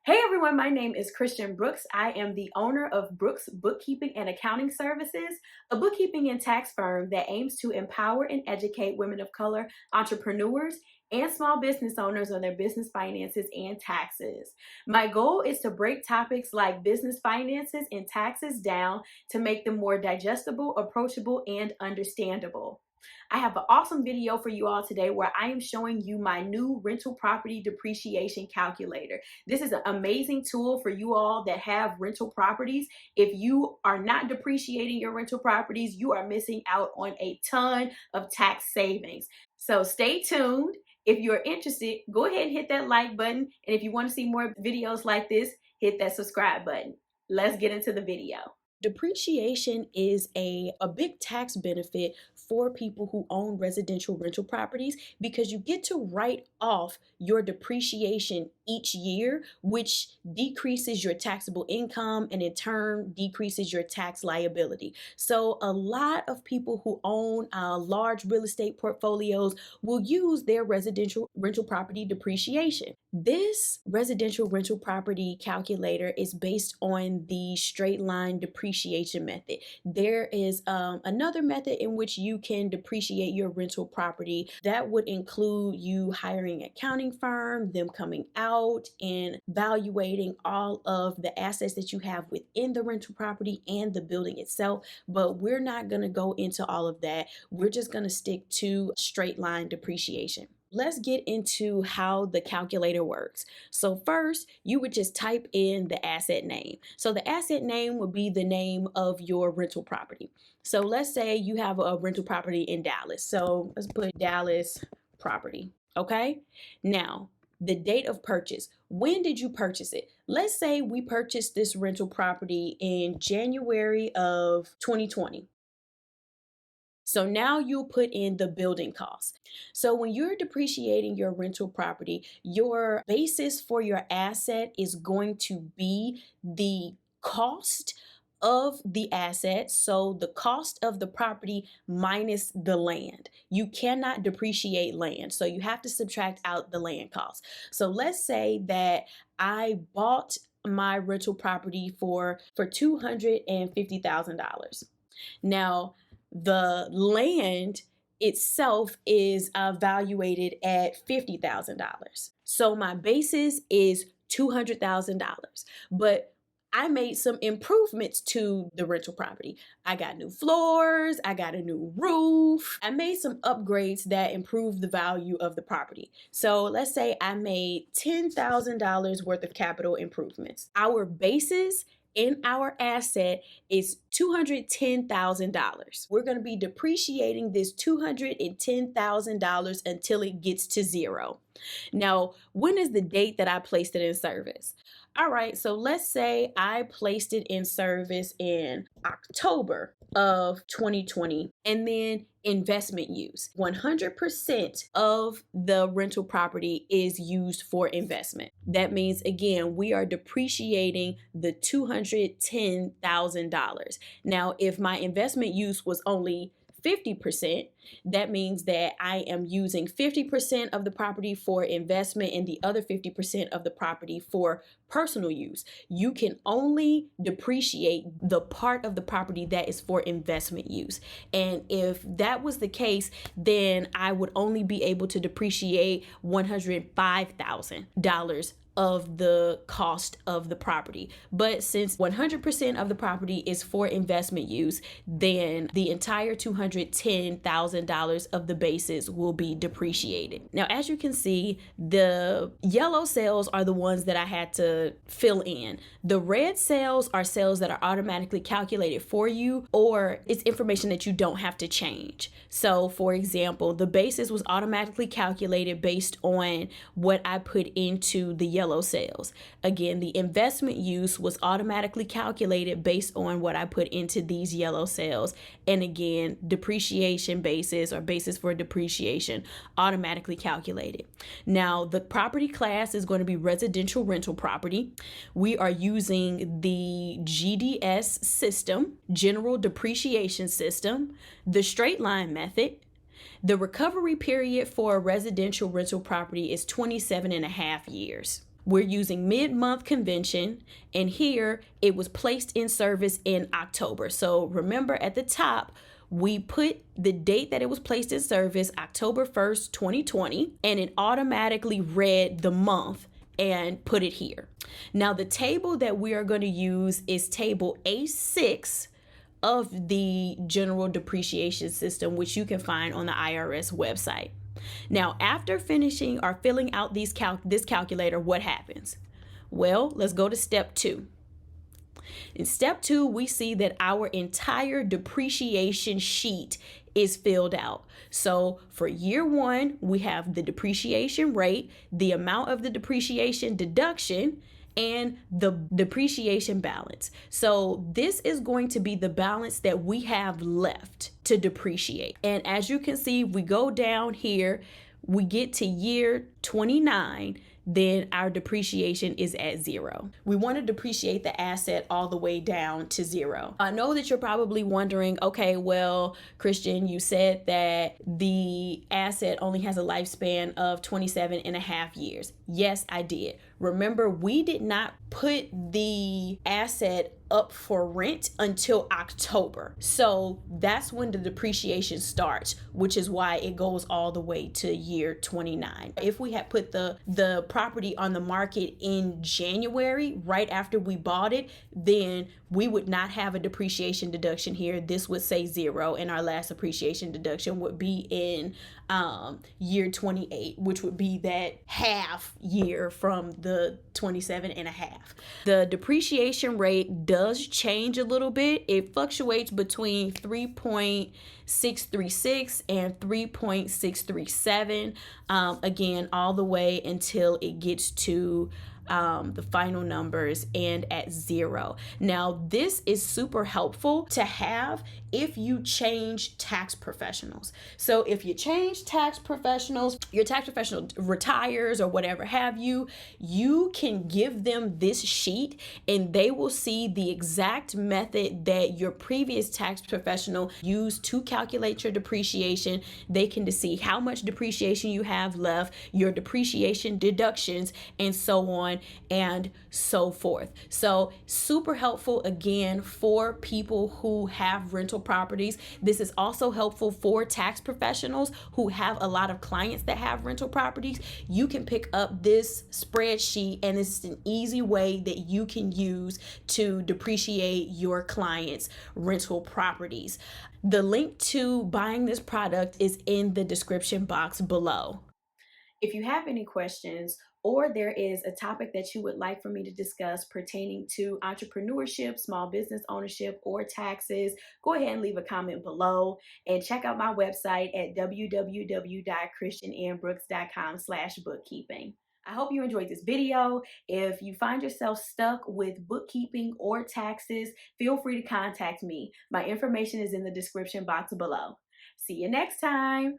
Hey everyone, my name is Christian Brooks. I am the owner of Brooks Bookkeeping and Accounting Services, a bookkeeping and tax firm that aims to empower and educate women of color, entrepreneurs, and small business owners on their business finances and taxes. My goal is to break topics like business finances and taxes down to make them more digestible, approachable, and understandable. I have an awesome video for you all today where I am showing you my new rental property depreciation calculator. This is an amazing tool for you all that have rental properties. If you are not depreciating your rental properties, you are missing out on a ton of tax savings. So stay tuned. If you're interested, go ahead and hit that like button. And if you want to see more videos like this, hit that subscribe button. Let's get into the video. Depreciation is a big tax benefit for people who own residential rental properties because you get to write off your depreciation each year, which decreases your taxable income and in turn decreases your tax liability. So a lot of people who own large real estate portfolios will use their residential rental property depreciation. This residential rental property calculator is based on the straight line depreciation method. There is another method in which you can depreciate your rental property. That would include you hiring an accounting firm, them coming out and evaluating all of the assets that you have within the rental property and the building itself. But we're not going to go into all of that. We're just going to stick to straight line depreciation. Let's get into how the calculator works. So first, you would just type in the asset name. So the asset name would be the name of your rental property. So let's say you have a rental property in Dallas. So let's put Dallas property, okay? Now, the date of purchase. When did you purchase it? Let's say we purchased this rental property in January of 2020. So now you'll put in the building costs. So when you're depreciating your rental property, your basis for your asset is going to be the cost of the asset. So the cost of the property minus the land. You cannot depreciate land. So you have to subtract out the land cost. So let's say that I bought my rental property for $250,000. Now, the land itself is evaluated at $50,000. So my basis is $200,000. But I made some improvements to the rental property. I got new floors, I got a new roof. I made some upgrades that improved the value of the property. So let's say I made $10,000 worth of capital improvements. Our basis in our asset is $210,000. We're going to be depreciating this $210,000 until it gets to zero. Now, when is the date that I placed it in service? All right, so let's say I placed it in service in October of 2020, and then investment use. 100% of the rental property is used for investment. That means, again, we are depreciating the $210,000. Now, if my investment use was only 50%, that means that I am using 50% of the property for investment and the other 50% of the property for personal use. You can only depreciate the part of the property that is for investment use. And if that was the case, then I would only be able to depreciate $105,000 of the cost of the property. But since 100% of the property is for investment use, then the entire $210,000 of the basis will be depreciated. Now, as you can see, the yellow cells are the ones that I had to fill in. The red cells are cells that are automatically calculated for you, or it's information that you don't have to change. So for example, the basis was automatically calculated based on what I put into the yellow cells. Again, the investment use was automatically calculated based on what I put into these yellow cells. And again, depreciation basis or basis for depreciation automatically calculated. Now, the property class is going to be residential rental property. We are using the GDS system, general depreciation system, the straight line method. The recovery period for a residential rental property is 27.5 years. we're using mid-month convention, and here it was placed in service in October. So remember at the top, we put the date that it was placed in service, October 1st, 2020, and it automatically read the month and put it here. Now the table that we are going to use is table A6 of the general depreciation system, which you can find on the IRS website. Now, after finishing or filling out this calculator, what happens? Well, let's go to step 2. In step 2, we see that our entire depreciation sheet is filled out. So for year 1, we have the depreciation rate, the amount of the depreciation deduction, and the depreciation balance. So this is going to be the balance that we have left to depreciate. And as you can see, we go down here, we get to year 29, then our depreciation is at 0. We want to depreciate the asset all the way down to 0. I know that you're probably wondering, okay, well, Christian, you said that the asset only has a lifespan of 27 and a half years. Yes, I did. Remember, we did not put the asset up for rent until October. So that's when the depreciation starts, which is why it goes all the way to year 29. If we had put the property on the market in January, right after we bought it, then we would not have a depreciation deduction here. This would say 0, and our last appreciation deduction would be in year 28, which would be that half year from the 27 and a half. The depreciation rate does change a little bit. It fluctuates between 3.636 and 3.637, again, all the way until it gets to the final numbers and at 0. Now, this is super helpful to have if you change tax professionals. So if you change tax professionals, your tax professional retires or whatever have you, you can give them this sheet and they will see the exact method that your previous tax professional used to calculate your depreciation. They can see how much depreciation you have left, your depreciation deductions, and so on and so forth. So super helpful again for people who have rental properties. This is also helpful for tax professionals who have a lot of clients that have rental properties. You can pick up this spreadsheet and it's an easy way that you can use to depreciate your clients' rental properties. The link to buying this product is in the description box below. If you have any questions or there is a topic that you would like for me to discuss pertaining to entrepreneurship, small business ownership, or taxes, go ahead and leave a comment below and check out my website at www.christianandbrooks.com/bookkeeping. I hope you enjoyed this video. If you find yourself stuck with bookkeeping or taxes, feel free to contact me. My information is in the description box below. See you next time.